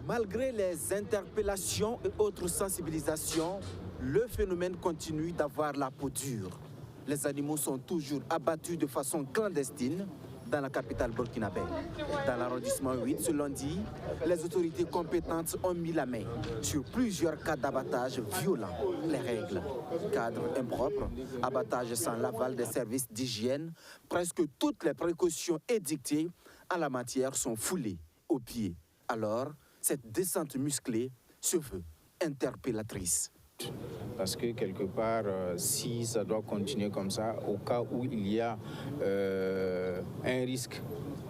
Malgré les interpellations et autres sensibilisations, le phénomène continue d'avoir la peau dure. Les animaux sont toujours abattus de façon clandestine dans la capitale burkinabé. Dans l'arrondissement 8, ce lundi, les autorités compétentes ont mis la main sur plusieurs cas d'abattage violents. Les règles, cadre impropre, abattage sans l'aval des services d'hygiène, presque toutes les précautions édictées en la matière sont foulées aux pieds. Alors, cette descente musclée se veut interpellatrice. Parce que quelque part, si ça doit continuer comme ça, au cas où il y a un risque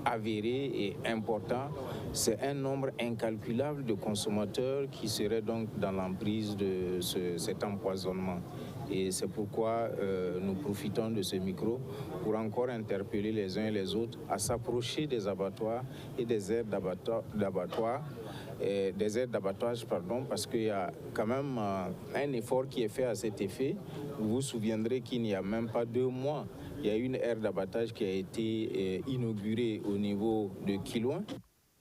avéré et important, c'est un nombre incalculable de consommateurs qui seraient donc dans l'emprise de cet empoisonnement. Et c'est pourquoi nous profitons de ce micro pour encore interpeller les uns et les autres à s'approcher des abattoirs et des aires d'abattage, parce qu'il y a quand même un effort qui est fait à cet effet. Vous vous souviendrez qu'il n'y a même pas 2 mois, il y a une aire d'abattage qui a été inaugurée au niveau de Kilouin.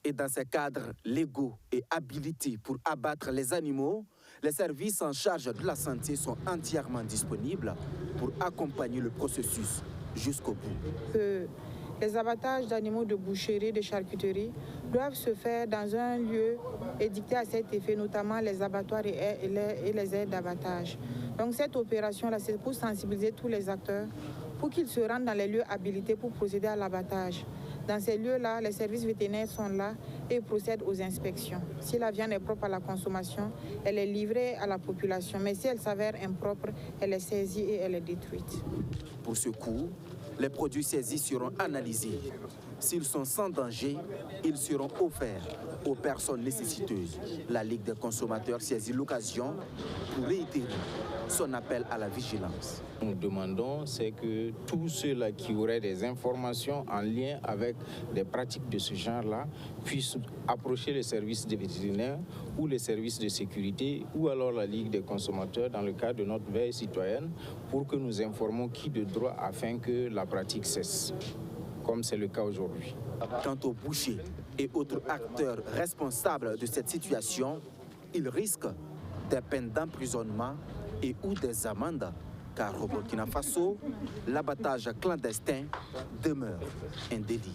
Et dans ces cadres légaux et habilités pour abattre les animaux, les services en charge de la santé sont entièrement disponibles pour accompagner le processus jusqu'au bout. Les abattages d'animaux de boucherie, de charcuterie, doivent se faire dans un lieu édicté à cet effet, notamment les abattoirs et les aires d'abattage. Donc cette opération-là, c'est pour sensibiliser tous les acteurs pour qu'ils se rendent dans les lieux habilités pour procéder à l'abattage. Dans ces lieux-là, les services vétérinaires sont là et procèdent aux inspections. Si la viande est propre à la consommation, elle est livrée à la population. Mais si elle s'avère impropre, elle est saisie et elle est détruite. Pour ce coup, les produits saisis seront analysés. S'ils sont sans danger, ils seront offerts aux personnes nécessiteuses. La Ligue des consommateurs saisit l'occasion pour réitérer son appel à la vigilance. Nous demandons, c'est que tous ceux-là qui auraient des informations en lien avec des pratiques de ce genre-là puissent approcher les services des vétérinaires ou les services de sécurité ou alors la Ligue des consommateurs dans le cadre de notre veille citoyenne pour que nous informons qui de droit afin que la pratique cesse, comme c'est le cas aujourd'hui. Quant aux bouchers et autres acteurs responsables de cette situation, ils risquent des peines d'emprisonnement et ou des amendes, car au Burkina Faso, l'abattage clandestin demeure un délit.